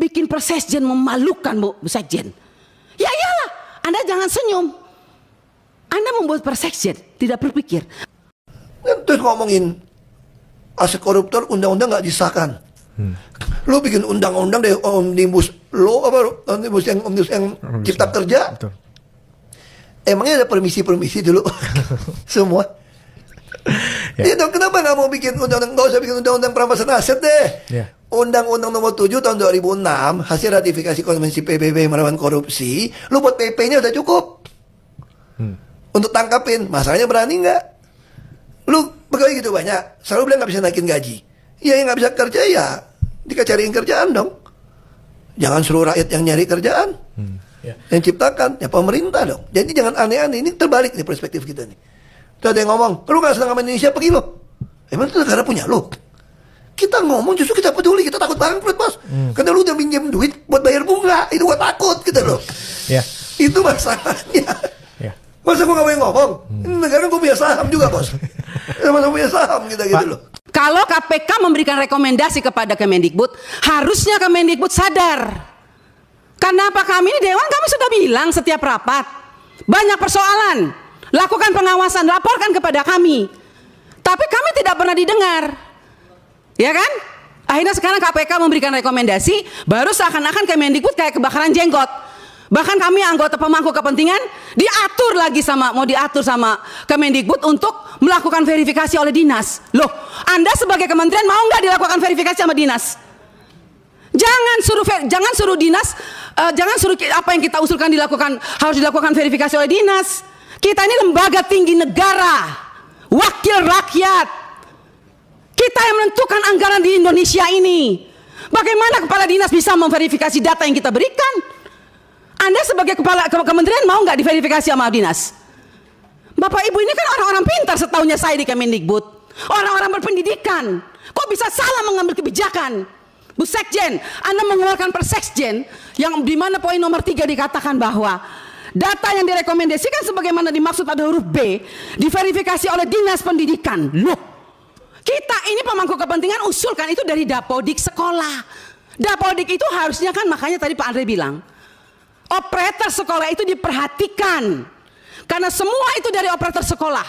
bikin Persekjen memalukan, Bu Sekjen. Ya iyalah, Anda jangan senyum. Anda membuat Persekjen tidak berpikir. Terus ngomongin aset koruptor, undang-undang nggak disahkan. Lu bikin undang-undang deh, omnibus law apa omnibus yang cipta kerja. Betul. Emangnya ada permisi dulu semua. Ya dong, kenapa nggak mau bikin undang-undang? Nggak usah bikin undang-undang perampasan aset deh. Undang-undang nomor 7 tahun 2006 hasil ratifikasi konvensi PBB melawan korupsi. Lu buat PP-nya udah cukup untuk tangkapin. Masalahnya berani nggak? Lu pegawai gitu banyak, selalu bilang nggak bisa naikin gaji. Ya yang nggak bisa kerja ya dicariin kerjaan dong. Jangan suruh rakyat yang nyari kerjaan. Yang ciptakan ya pemerintah dong. Jadi jangan aneh-aneh. Ini terbalik nih perspektif kita nih. Tuh ada yang ngomong, lu gak senang sama Indonesia, pergi lo. Emang itu negara punya lu? Kita ngomong justru kita peduli, kita takut bangkrut, Bos. Karena lu udah minjem duit buat bayar bunga, itu gua takut gitu loh. Itu masalahnya. Masa gua gak boleh ngomong? Ini negara gua punya saham juga, Bos. Masa punya saham kita gitu loh. Kalau KPK memberikan rekomendasi kepada Kemendikbud, harusnya Kemendikbud sadar. Kenapa kami ini Dewan, kami sudah bilang setiap rapat, banyak persoalan, lakukan pengawasan, laporkan kepada kami. Tapi kami tidak pernah didengar. Ya kan? Akhirnya sekarang KPK memberikan rekomendasi, baru seakan-akan Kemendikbud kayak kebakaran jenggot. Bahkan kami anggota pemangku kepentingan mau diatur sama Kemendikbud untuk melakukan verifikasi oleh dinas. Loh, Anda sebagai kementerian mau nggak dilakukan verifikasi sama dinas? Jangan suruh dinas, jangan suruh apa yang kita usulkan harus dilakukan verifikasi oleh dinas. Kita ini lembaga tinggi negara, wakil rakyat. Kita yang menentukan anggaran di Indonesia ini. Bagaimana kepala dinas bisa memverifikasi data yang kita berikan? Anda sebagai kepala kementerian mau nggak diverifikasi sama dinas? Bapak Ibu ini kan orang-orang pintar setahunya saya di Kemendikbud. Orang-orang berpendidikan. Kok bisa salah mengambil kebijakan? Bu Sekjen, Anda mengeluarkan Persekjen yang di mana poin nomor 3 dikatakan bahwa data yang direkomendasikan sebagaimana dimaksud pada huruf B diverifikasi oleh Dinas Pendidikan. Loh, kita ini pemangku kepentingan usulkan itu dari Dapodik sekolah. Dapodik itu harusnya kan, makanya tadi Pak Andre bilang, operator sekolah itu diperhatikan. Karena semua itu dari operator sekolah.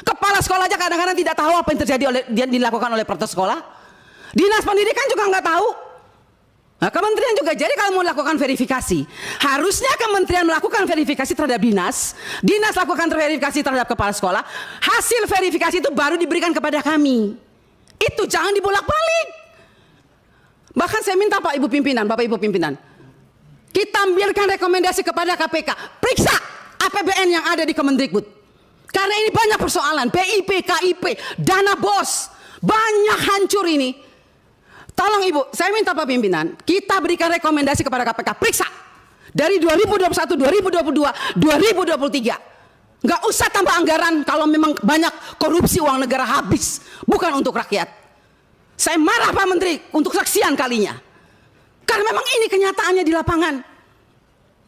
Kepala sekolah aja kadang-kadang tidak tahu apa yang terjadi dilakukan oleh operator sekolah. Dinas pendidikan juga nggak tahu. Nah, kementerian juga. Jadi kalau mau lakukan verifikasi, harusnya kementerian melakukan verifikasi terhadap dinas, dinas lakukan verifikasi terhadap kepala sekolah, hasil verifikasi itu baru diberikan kepada kami. Itu jangan dibolak-balik. Bahkan saya minta Bapak Ibu pimpinan, kita ambilkan rekomendasi kepada KPK, periksa APBN yang ada di Kemendikbud. Karena ini banyak persoalan, PIP, KIP, dana BOS, banyak hancur ini. Tolong Ibu, saya minta Pak Pimpinan, kita berikan rekomendasi kepada KPK, periksa dari 2021, 2022, 2023. Nggak usah tambah anggaran kalau memang banyak korupsi uang negara habis, bukan untuk rakyat. Saya marah Pak Menteri untuk saksian kalinya. Karena memang ini kenyataannya di lapangan.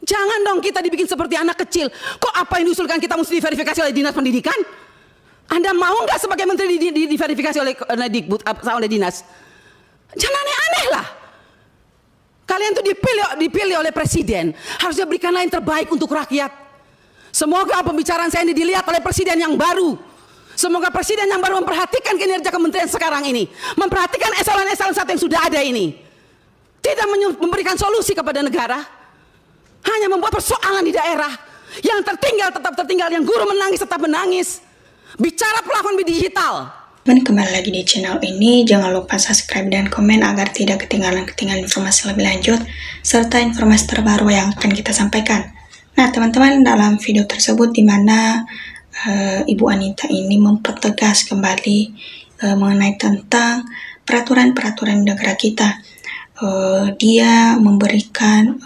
Jangan dong kita dibikin seperti anak kecil. Kok apa yang diusulkan kita mesti diverifikasi oleh Dinas Pendidikan? Anda mau nggak sebagai Menteri diverifikasi oleh dinas? Jangan aneh-aneh lah. Kalian tuh dipilih oleh Presiden, harusnya berikanlah yang terbaik untuk rakyat. Semoga pembicaraan saya ini dilihat oleh Presiden yang baru. Semoga Presiden yang baru memperhatikan kinerja kementerian sekarang ini, memperhatikan eselon-eselon 1 yang sudah ada ini. Tidak memberikan solusi kepada negara, hanya membuat persoalan di daerah. Yang tertinggal tetap tertinggal, yang guru menangis tetap menangis. Bicara platform digital. Kembali lagi di channel ini, jangan lupa subscribe dan komen agar tidak ketinggalan informasi lebih lanjut serta informasi terbaru yang akan kita sampaikan. Nah teman-teman, dalam video tersebut di mana Ibu Anita ini mempertegas kembali mengenai tentang peraturan-peraturan negara kita. Dia memberikan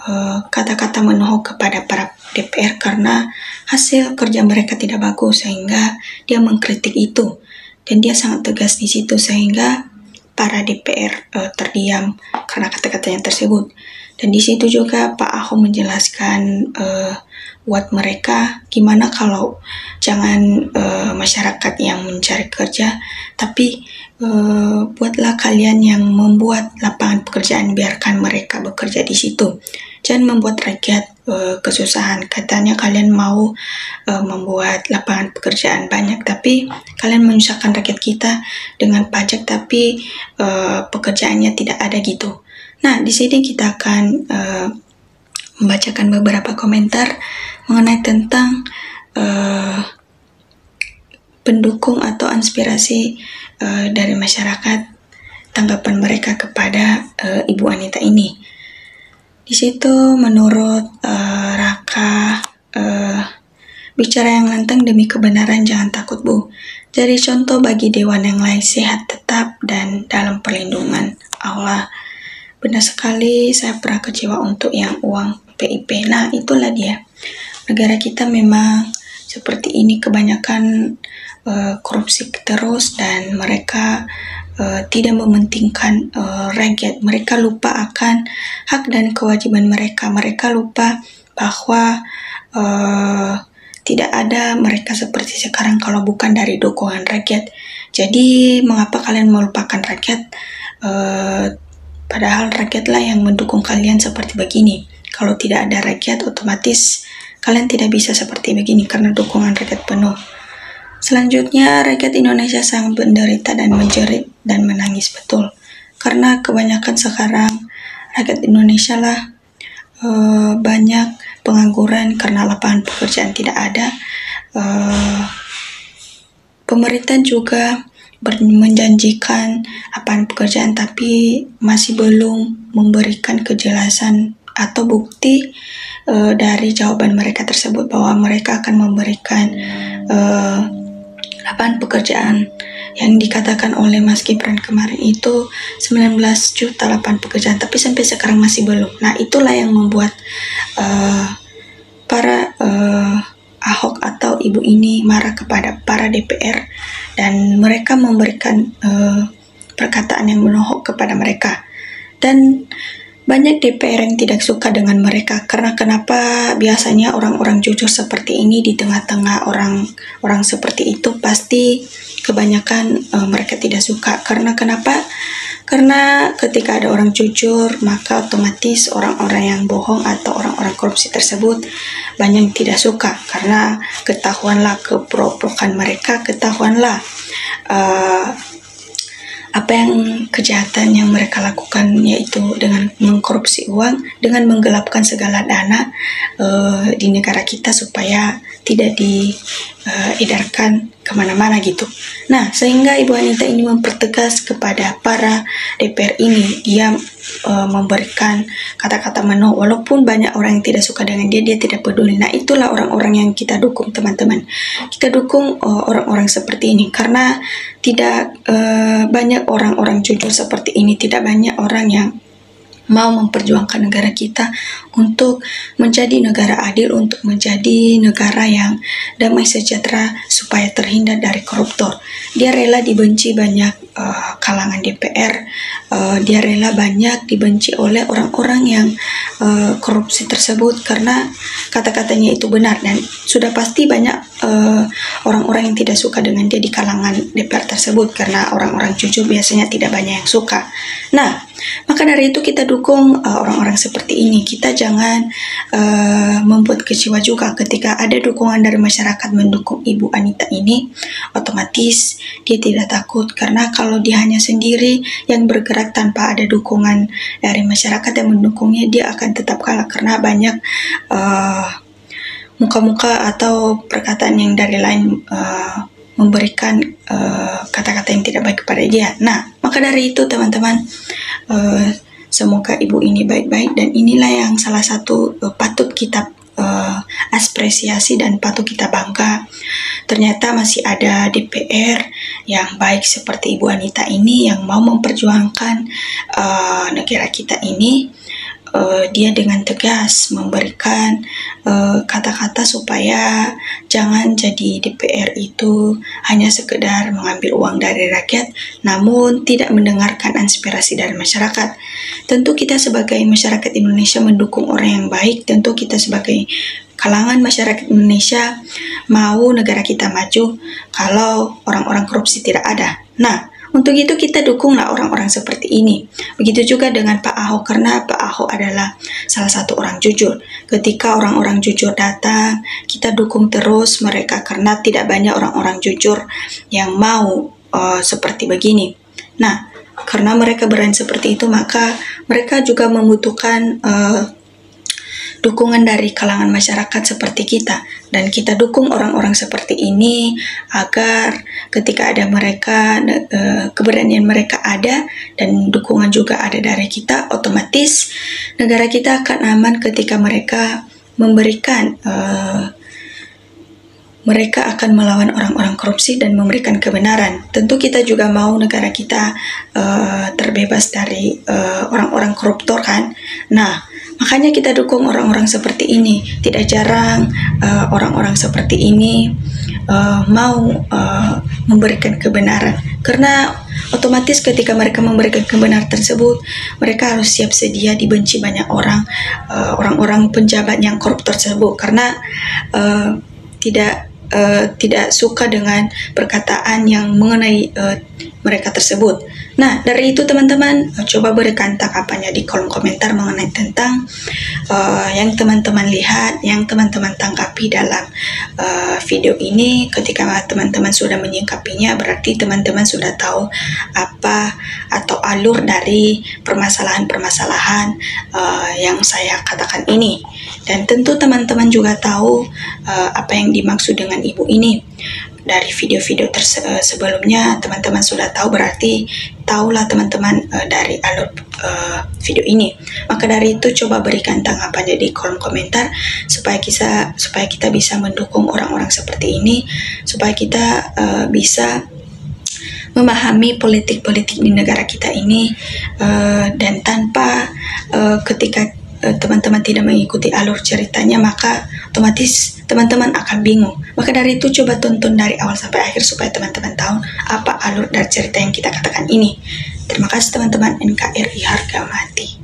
kata-kata menohok kepada para DPR karena hasil kerja mereka tidak bagus, sehingga dia mengkritik itu. Dan dia sangat tegas di situ sehingga para DPR terdiam karena kata-katanya tersebut. Dan di situ juga Pak Ahok menjelaskan buat mereka gimana kalau jangan masyarakat yang mencari kerja, tapi buatlah kalian yang membuat lapangan pekerjaan, biarkan mereka bekerja di situ. Jangan membuat rakyat kesusahan. Katanya kalian mau membuat lapangan pekerjaan banyak, tapi kalian menyusahkan rakyat kita dengan pajak, tapi pekerjaannya tidak ada gitu. Nah, di sini kita akan membacakan beberapa komentar mengenai tentang pendukung atau inspirasi dari masyarakat, tanggapan mereka kepada Ibu Anita ini. Di situ menurut Raka, bicara yang lantang demi kebenaran, jangan takut Bu. Jadi contoh bagi dewan yang lain, sehat tetap dan dalam perlindungan Allah. Benar sekali, saya pernah kecewa untuk yang uang PIP. Nah, itulah dia. Negara kita memang seperti ini, kebanyakan korupsi terus, dan mereka tidak mementingkan rakyat. Mereka lupa akan hak dan kewajiban mereka. Mereka lupa bahwa tidak ada mereka seperti sekarang kalau bukan dari dukungan rakyat. Jadi mengapa kalian melupakan rakyat? Padahal rakyatlah yang mendukung kalian seperti begini. Kalau tidak ada rakyat, otomatis kalian tidak bisa seperti begini karena dukungan rakyat penuh. Selanjutnya, rakyat Indonesia sangat menderita dan menjerit dan menangis betul. Karena kebanyakan sekarang rakyat Indonesia lah banyak pengangguran karena lapangan pekerjaan tidak ada. Pemerintah juga menjanjikan lapangan pekerjaan tapi masih belum memberikan kejelasan atau bukti dari jawaban mereka tersebut bahwa mereka akan memberikan lapangan pekerjaan. Yang dikatakan oleh Mas Gibran kemarin itu 19 juta lapangan pekerjaan, tapi sampai sekarang masih belum. Nah, itulah yang membuat para Ahok atau ibu ini marah kepada para DPR, dan mereka memberikan perkataan yang menohok kepada mereka. Dan banyak DPR yang tidak suka dengan mereka, karena kenapa biasanya orang-orang jujur seperti ini di tengah-tengah orang seperti itu pasti kebanyakan mereka tidak suka. Karena kenapa? Karena ketika ada orang jujur, maka otomatis orang-orang yang bohong atau orang-orang korupsi tersebut banyak yang tidak suka, karena ketahuanlah kepropokan mereka, ketahuanlah apa yang kejahatan yang mereka lakukan, yaitu dengan mengkorupsi uang, dengan menggelapkan segala dana di negara kita supaya tidak diedarkan kemana-mana gitu. Nah, sehingga Ibu Anita ini mempertegas kepada para DPR ini, dia memberikan kata-kata menolak, walaupun banyak orang yang tidak suka dengan dia tidak peduli. Nah, itulah orang-orang yang kita dukung, teman-teman. Kita dukung orang-orang seperti ini karena tidak banyak orang-orang jujur seperti ini, tidak banyak orang yang mau memperjuangkan negara kita untuk menjadi negara adil, untuk menjadi negara yang damai sejahtera supaya terhindar dari koruptor. Dia rela dibenci banyak kalangan DPR, dia rela banyak dibenci oleh orang-orang yang korupsi tersebut karena kata-katanya itu benar, dan sudah pasti banyak orang-orang yang tidak suka dengan dia di kalangan DPR tersebut karena orang-orang jujur biasanya tidak banyak yang suka. Nah, maka dari itu kita dukung orang-orang seperti ini. Kita jangan membuat kecewa juga ketika ada dukungan dari masyarakat mendukung Ibu Anita ini. Otomatis dia tidak takut, karena kalau dia hanya sendiri yang bergerak tanpa ada dukungan dari masyarakat yang mendukungnya, dia akan tetap kalah karena banyak muka-muka atau perkataan yang dari lain memberikan kata-kata yang tidak baik kepada dia. Nah, maka dari itu teman-teman, semoga ibu ini baik-baik, dan inilah yang salah satu patut kita apresiasi dan patut kita bangga. Ternyata masih ada DPR yang baik seperti Ibu Anita ini yang mau memperjuangkan negara kita ini. Dia dengan tegas memberikan kata-kata supaya jangan jadi DPR itu hanya sekedar mengambil uang dari rakyat namun tidak mendengarkan aspirasi dari masyarakat. Tentu kita sebagai masyarakat Indonesia mendukung orang yang baik, tentu kita sebagai kalangan masyarakat Indonesia mau negara kita maju kalau orang-orang korupsi tidak ada. Nah, Untuk itu kita dukunglah orang-orang seperti ini. Begitu juga dengan Pak Ahok, karena Pak Ahok adalah salah satu orang jujur. Ketika orang-orang jujur datang, kita dukung terus mereka karena tidak banyak orang-orang jujur yang mau seperti begini. Nah, karena mereka berani seperti itu, maka mereka juga membutuhkan dukungan dari kalangan masyarakat seperti kita, dan kita dukung orang-orang seperti ini agar ketika ada mereka, keberanian mereka ada dan dukungan juga ada dari kita, otomatis negara kita akan aman ketika mereka memberikan mereka akan melawan orang-orang korupsi dan memberikan kebenaran. Tentu kita juga mau negara kita terbebas dari orang-orang koruptor kan. Nah, makanya kita dukung orang-orang seperti ini. Tidak jarang orang-orang seperti ini mau memberikan kebenaran. Karena otomatis ketika mereka memberikan kebenaran tersebut, mereka harus siap sedia dibenci banyak orang, orang-orang penjabat yang korup tersebut. Karena tidak suka dengan perkataan yang mengenai mereka tersebut. Nah, dari itu teman-teman, coba berikan tanggapannya di kolom komentar mengenai tentang yang teman-teman lihat, yang teman-teman tanggapi dalam video ini. Ketika teman-teman sudah menyingkapinya, berarti teman-teman sudah tahu apa atau alur dari permasalahan-permasalahan yang saya katakan ini. Dan tentu teman-teman juga tahu apa yang dimaksud dengan ibu ini. Dari video-video sebelumnya teman-teman sudah tahu, berarti tahulah teman-teman dari alur video ini. Maka dari itu coba berikan tanggapannya di kolom komentar supaya kita bisa mendukung orang-orang seperti ini, supaya kita bisa memahami politik-politik di negara kita ini, dan tanpa ketika teman-teman tidak mengikuti alur ceritanya, maka otomatis teman-teman akan bingung. Maka dari itu coba tonton dari awal sampai akhir supaya teman-teman tahu apa alur dari cerita yang kita katakan ini. Terima kasih teman-teman. NKRI harga mati.